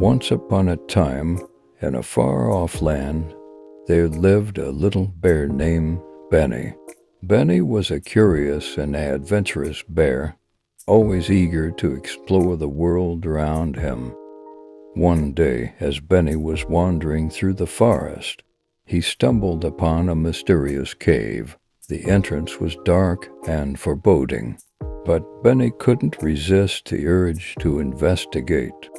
Once upon a time, in a far-off land, there lived a little bear named Benny. Benny was a curious and adventurous bear, always eager to explore the world around him. One day, as Benny was wandering through the forest, he stumbled upon a mysterious cave. The entrance was dark and foreboding, but Benny couldn't resist the urge to investigate.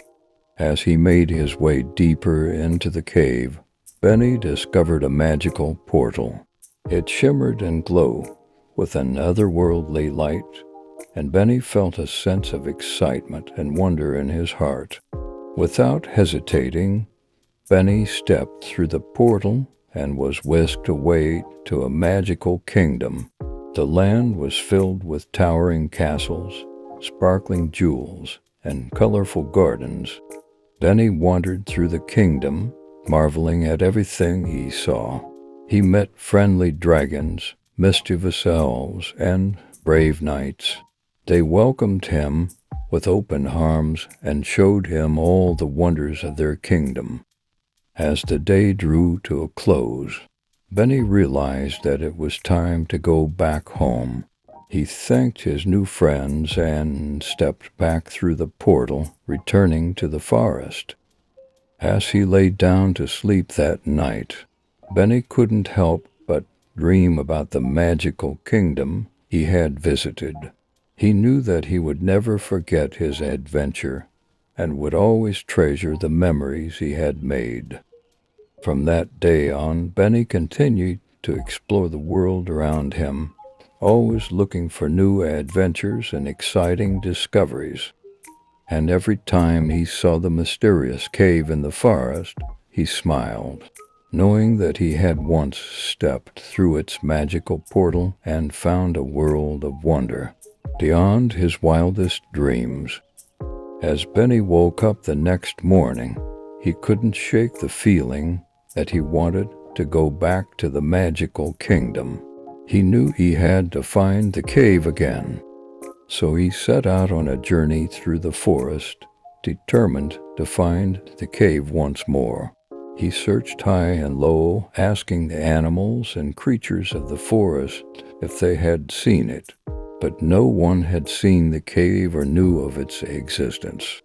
As he made his way deeper into the cave, Benny discovered a magical portal. It shimmered and glowed with an otherworldly light, and Benny felt a sense of excitement and wonder in his heart. Without hesitating, Benny stepped through the portal and was whisked away to a magical kingdom. The land was filled with towering castles, sparkling jewels, and colorful gardens. Benny wandered through the kingdom, marveling at everything he saw. He met friendly dragons, mischievous elves, and brave knights. They welcomed him with open arms and showed him all the wonders of their kingdom. As the day drew to a close, Benny realized that it was time to go back home. He thanked his new friends and stepped back through the portal, returning to the forest. As he lay down to sleep that night, Benny couldn't help but dream about the magical kingdom he had visited. He knew that he would never forget his adventure and would always treasure the memories he had made. From that day on, Benny continued to explore the world around him, always looking for new adventures and exciting discoveries. And every time he saw the mysterious cave in the forest, he smiled, knowing that he had once stepped through its magical portal and found a world of wonder beyond his wildest dreams. As Benny woke up the next morning, he couldn't shake the feeling that he wanted to go back to the magical kingdom. He knew he had to find the cave again, so he set out on a journey through the forest, determined to find the cave once more. He searched high and low, asking the animals and creatures of the forest if they had seen it, but no one had seen the cave or knew of its existence.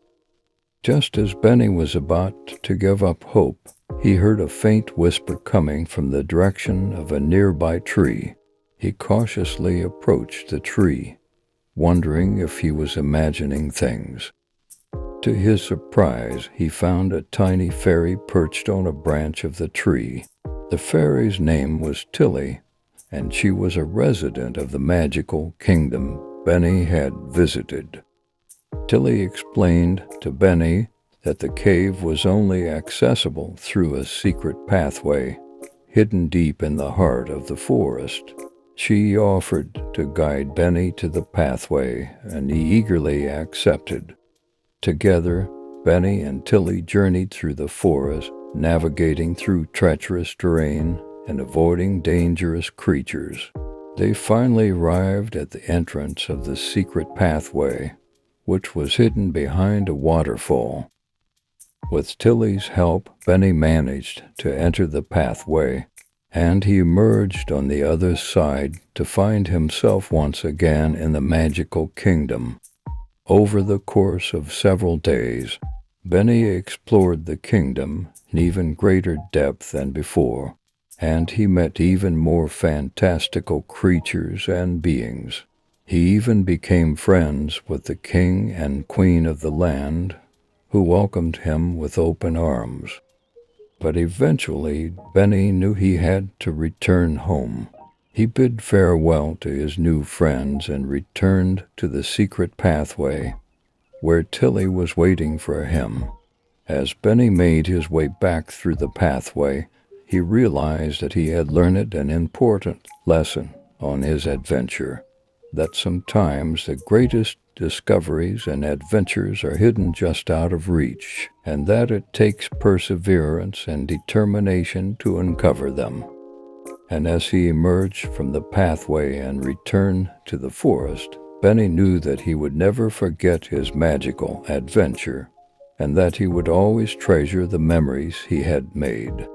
Just as Benny was about to give up hope, he heard a faint whisper coming from the direction of a nearby tree. He cautiously approached the tree, wondering if he was imagining things. To his surprise, he found a tiny fairy perched on a branch of the tree. The fairy's name was Tilly, and she was a resident of the magical kingdom Benny had visited. Tilly explained to Benny that the cave was only accessible through a secret pathway hidden deep in the heart of the forest. She offered to guide Benny to the pathway, and he eagerly accepted. Together, Benny and Tilly journeyed through the forest, navigating through treacherous terrain and avoiding dangerous creatures. They finally arrived at the entrance of the secret pathway, which was hidden behind a waterfall. With Tilly's help, Benny managed to enter the pathway, and he emerged on the other side to find himself once again in the magical kingdom. Over the course of several days, Benny explored the kingdom in even greater depth than before, and he met even more fantastical creatures and beings. He even became friends with the king and queen of the land, who welcomed him with open arms. But eventually, Benny knew he had to return home. He bid farewell to his new friends and returned to the secret pathway, where Tilly was waiting for him. As Benny made his way back through the pathway, he realized that he had learned an important lesson on his adventure, that sometimes the greatest discoveries and adventures are hidden just out of reach, and that it takes perseverance and determination to uncover them. And as he emerged from the pathway and returned to the forest, Benny knew that he would never forget his magical adventure and that he would always treasure the memories he had made.